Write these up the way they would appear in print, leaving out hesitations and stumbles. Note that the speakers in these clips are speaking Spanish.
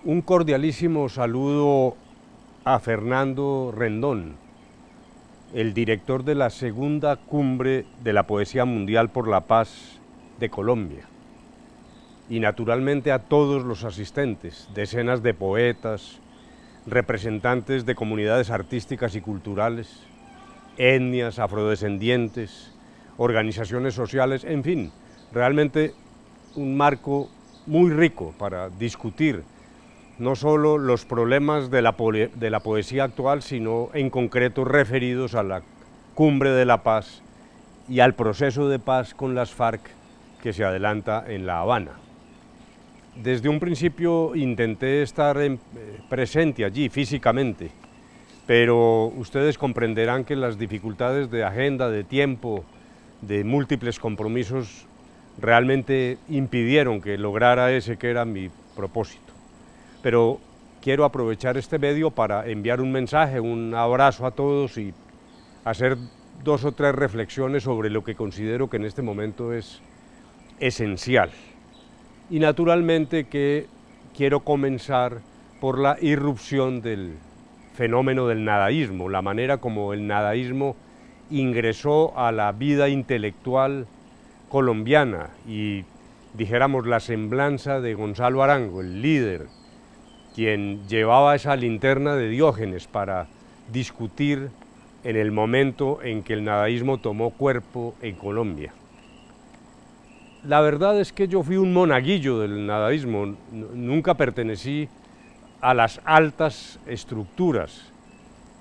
Un cordialísimo saludo a Fernando Rendón, el director de la segunda cumbre de la Poesía Mundial por la Paz de Colombia, y naturalmente a todos los asistentes, decenas de poetas, representantes de comunidades artísticas y culturales, etnias, afrodescendientes, organizaciones sociales, en fin, realmente un marco muy rico para discutir no solo los problemas de la poesía actual, sino en concreto referidos a la Cumbre de la Paz y al proceso de paz con las FARC que se adelanta en La Habana. Desde un principio intenté estar presente allí físicamente, pero ustedes comprenderán que las dificultades de agenda, de tiempo, de múltiples compromisos realmente impidieron que lograra ese que era mi propósito. Pero quiero aprovechar este medio para enviar un mensaje, un abrazo a todos y hacer 2 o 3 reflexiones sobre lo que considero que en este momento es esencial. Y naturalmente que quiero comenzar por la irrupción del fenómeno del nadaísmo, la manera como el nadaísmo ingresó a la vida intelectual colombiana y, dijéramos, la semblanza de Gonzalo Arango, el líder, quien llevaba esa linterna de Diógenes para discutir en el momento en que el nadaísmo tomó cuerpo en Colombia. La verdad es que yo fui un monaguillo del nadaísmo, nunca pertenecí a las altas estructuras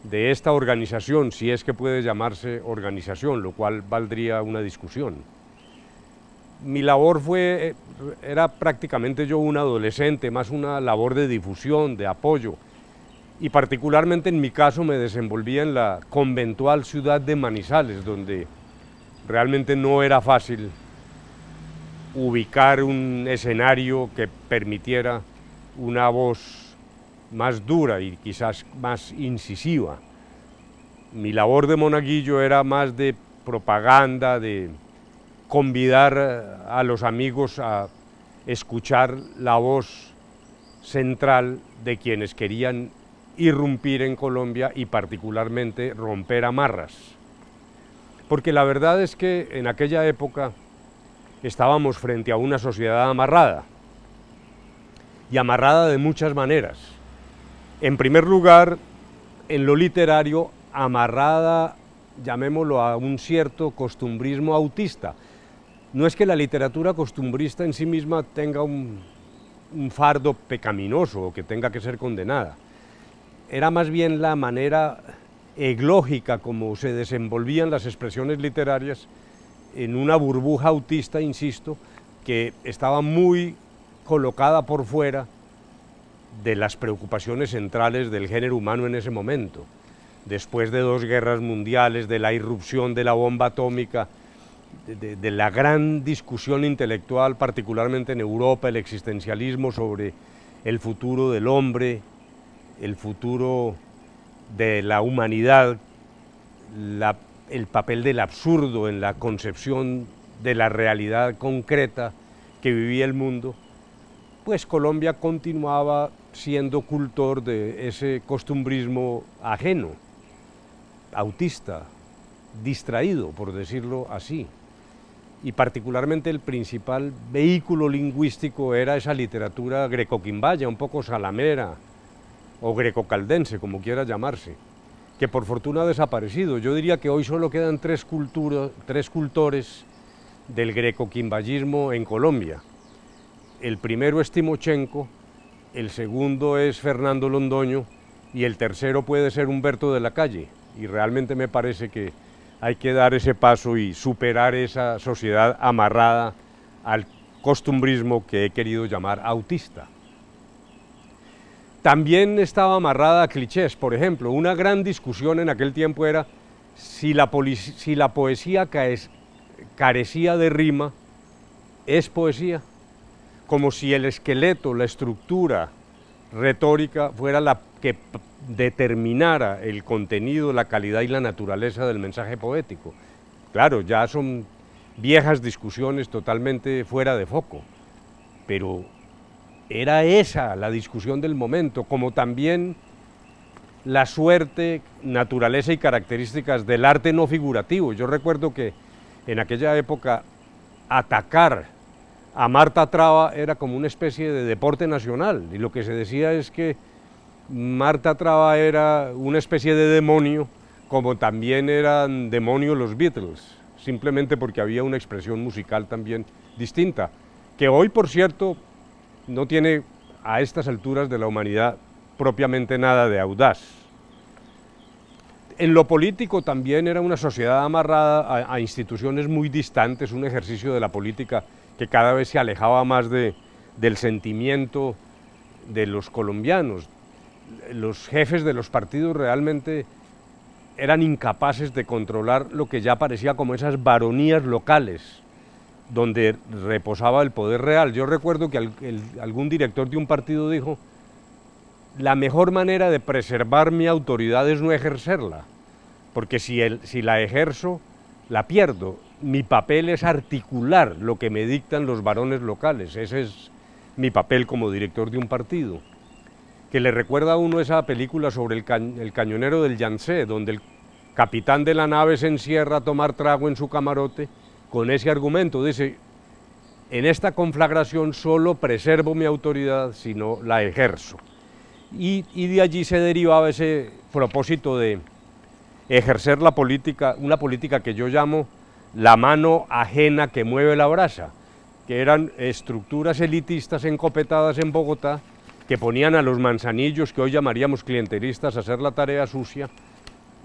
de esta organización, si es que puede llamarse organización, lo cual valdría una discusión. Mi labor era prácticamente yo un adolescente, más una labor de difusión, de apoyo, y particularmente en mi caso me desenvolvía en la conventual ciudad de Manizales, donde realmente no era fácil ubicar un escenario que permitiera una voz más dura y quizás más incisiva. Mi labor de monaguillo era más de propaganda, de convidar a los amigos a escuchar la voz central de quienes querían irrumpir en Colombia y particularmente romper amarras. Porque la verdad es que en aquella época estábamos frente a una sociedad amarrada, y amarrada de muchas maneras. En primer lugar, en lo literario, amarrada, llamémoslo, a un cierto costumbrismo autista. No es que la literatura costumbrista en sí misma tenga un fardo pecaminoso o que tenga que ser condenada. Era más bien la manera eglógica como se desenvolvían las expresiones literarias en una burbuja autista, insisto, que estaba muy colocada por fuera de las preocupaciones centrales del género humano en ese momento. Después de 2 guerras mundiales, de la irrupción de la bomba atómica, de la gran discusión intelectual, particularmente en Europa, el existencialismo sobre el futuro del hombre, el futuro de la humanidad, el papel del absurdo en la concepción de la realidad concreta que vivía el mundo, pues Colombia continuaba siendo cultor de ese costumbrismo ajeno, autista, distraído, por decirlo así. Y particularmente el principal vehículo lingüístico era esa literatura grecoquimbaya, un poco salamera o grecocaldense, como quiera llamarse, que por fortuna ha desaparecido. Yo diría que hoy solo quedan 3 cultores del grecoquimbayismo en Colombia. El primero es Timochenko, el segundo es Fernando Londoño y el tercero puede ser Humberto de la Calle. Y realmente me parece que hay que dar ese paso y superar esa sociedad amarrada al costumbrismo que he querido llamar autista. También estaba amarrada a clichés. Por ejemplo, una gran discusión en aquel tiempo era si la poesía carecía de rima, ¿es poesía? Como si el esqueleto, la estructura retórica fuera la que determinara el contenido, la calidad y la naturaleza del mensaje poético. Claro, ya son viejas discusiones totalmente fuera de foco, pero era esa la discusión del momento, como también la suerte, naturaleza y características del arte no figurativo. Yo recuerdo que en aquella época atacar a Marta Traba era como una especie de deporte nacional, y lo que se decía es que Marta Traba era una especie de demonio, como también eran demonios los Beatles, simplemente porque había una expresión musical también distinta, que hoy, por cierto, no tiene a estas alturas de la humanidad propiamente nada de audaz. En lo político también era una sociedad amarrada a instituciones muy distantes, un ejercicio de la política que cada vez se alejaba más del sentimiento de los colombianos. Los jefes de los partidos realmente eran incapaces de controlar lo que ya parecía como esas baronías locales, donde reposaba el poder real. Yo recuerdo que algún director de un partido dijo: la mejor manera de preservar mi autoridad es no ejercerla, porque si la ejerzo, la pierdo. Mi papel es articular lo que me dictan los varones locales, ese es mi papel como director de un partido. Que le recuerda a uno esa película sobre el cañonero del Yangtze, donde el capitán de la nave se encierra a tomar trago en su camarote con ese argumento, dice: en esta conflagración solo preservo mi autoridad si no la ejerzo. Y de allí se derivaba ese propósito de ejercer la política, una política que yo llamo la mano ajena que mueve la brasa, que eran estructuras elitistas encopetadas en Bogotá, que ponían a los manzanillos, que hoy llamaríamos clientelistas, a hacer la tarea sucia,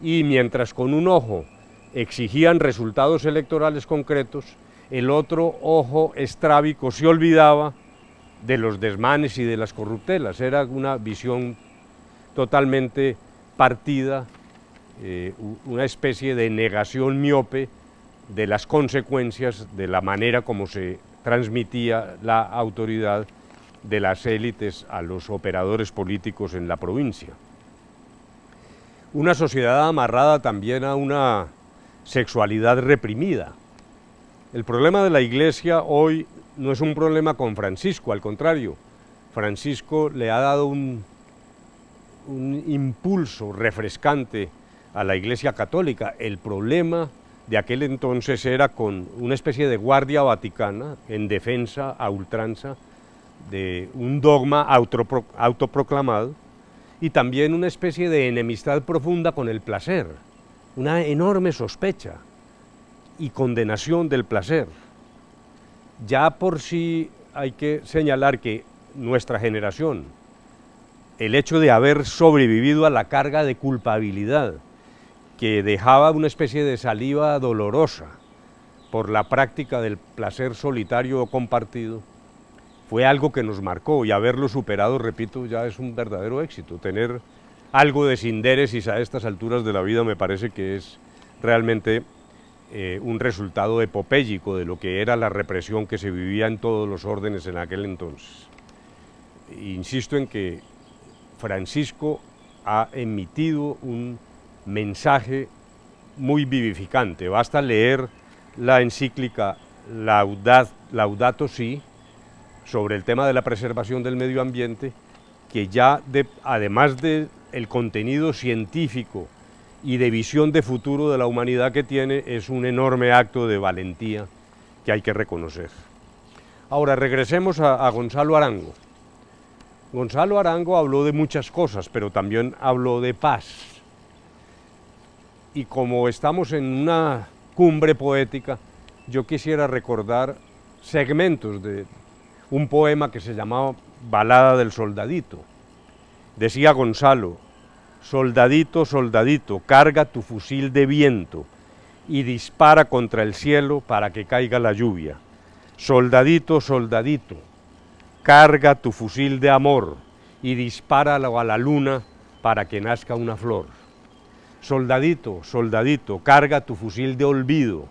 y mientras con un ojo exigían resultados electorales concretos, el otro ojo estrábico se olvidaba de los desmanes y de las corruptelas. Era una visión totalmente partida, una especie de negación miope de las consecuencias de la manera como se transmitía la autoridad de las élites a los operadores políticos en la provincia. Una sociedad amarrada también a una sexualidad reprimida. El problema de la Iglesia hoy no es un problema con Francisco, al contrario, Francisco le ha dado un impulso refrescante a la Iglesia Católica. El problema de aquel entonces era con una especie de guardia vaticana en defensa a ultranza de un dogma autoproclamado, y también una especie de enemistad profunda con el placer, una enorme sospecha y condenación del placer. Ya por sí hay que señalar que nuestra generación, el hecho de haber sobrevivido a la carga de culpabilidad que dejaba una especie de saliva dolorosa por la práctica del placer solitario o compartido, fue algo que nos marcó, y haberlo superado, repito, ya es un verdadero éxito. Tener algo de sindéresis a estas alturas de la vida me parece que es realmente un resultado epopéyico de lo que era la represión que se vivía en todos los órdenes en aquel entonces. Insisto en que Francisco ha emitido un mensaje muy vivificante. Basta leer la encíclica Laudato Si sobre el tema de la preservación del medio ambiente, que ya además del contenido científico y de visión de futuro de la humanidad que tiene, es un enorme acto de valentía que hay que reconocer. Ahora regresemos a Gonzalo Arango. Gonzalo Arango habló de muchas cosas, pero también habló de paz. Y como estamos en una cumbre poética, yo quisiera recordar segmentos de un poema que se llamaba Balada del Soldadito. Decía Gonzalo: soldadito, soldadito, carga tu fusil de viento y dispara contra el cielo para que caiga la lluvia. Soldadito, soldadito, carga tu fusil de amor y dispáralo a la luna para que nazca una flor. Soldadito, soldadito, carga tu fusil de olvido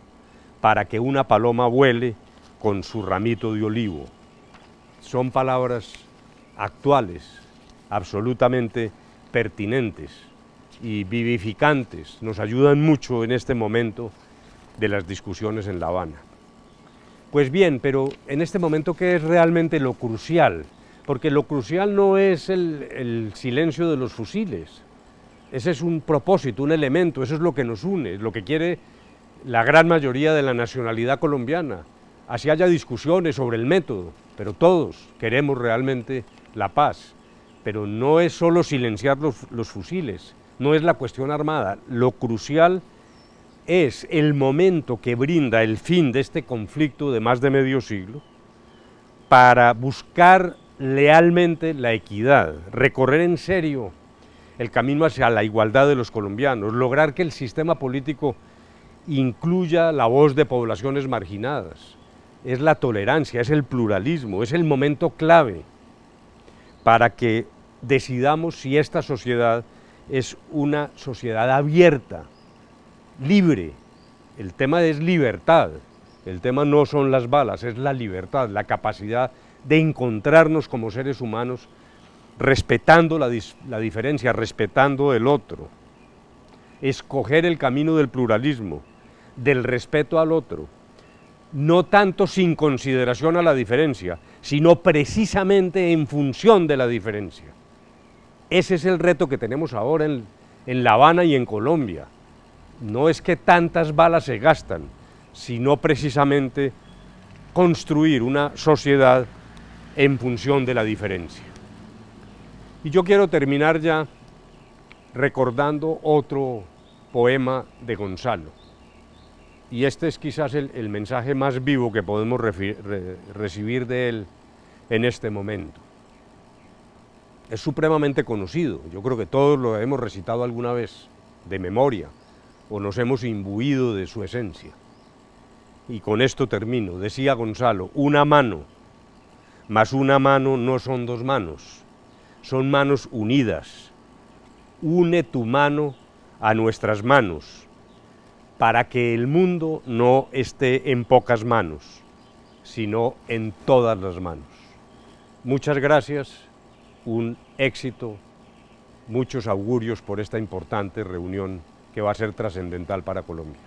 para que una paloma vuele con su ramito de olivo. Son palabras actuales, absolutamente pertinentes y vivificantes, nos ayudan mucho en este momento de las discusiones en La Habana. Pues bien, pero en este momento, ¿qué es realmente lo crucial porque lo crucial no es el silencio de los fusiles, ese es un propósito, un elemento, eso es lo que nos une, es lo que quiere la gran mayoría de la nacionalidad colombiana. Así haya discusiones sobre el método, pero todos queremos realmente la paz. Pero no es solo silenciar los fusiles, no es la cuestión armada, lo crucial es el momento que brinda el fin de este conflicto de más de medio siglo para buscar lealmente la equidad, recorrer en serio el camino hacia la igualdad de los colombianos, lograr que el sistema político incluya la voz de poblaciones marginadas, es la tolerancia, es el pluralismo, es el momento clave para que decidamos si esta sociedad es una sociedad abierta, libre. El tema es libertad, el tema no son las balas, es la libertad, la capacidad de encontrarnos como seres humanos respetando la diferencia, respetando el otro, escoger el camino del pluralismo, del respeto al otro, no tanto sin consideración a la diferencia, sino precisamente en función de la diferencia. Ese es el reto que tenemos ahora en La Habana y en Colombia. No es que tantas balas se gastan, sino precisamente construir una sociedad en función de la diferencia. Y yo quiero terminar ya recordando otro poema de Gonzalo. Y este es quizás el mensaje más vivo que podemos recibir de él en este momento. Es supremamente conocido, yo creo que todos lo hemos recitado alguna vez, de memoria, o nos hemos imbuido de su esencia. Y con esto termino. Decía Gonzalo, una mano, mas una mano no son dos manos, son manos unidas. Une tu mano a nuestras manos, para que el mundo no esté en pocas manos, sino en todas las manos. Muchas gracias, un éxito, muchos augurios por esta importante reunión que va a ser trascendental para Colombia.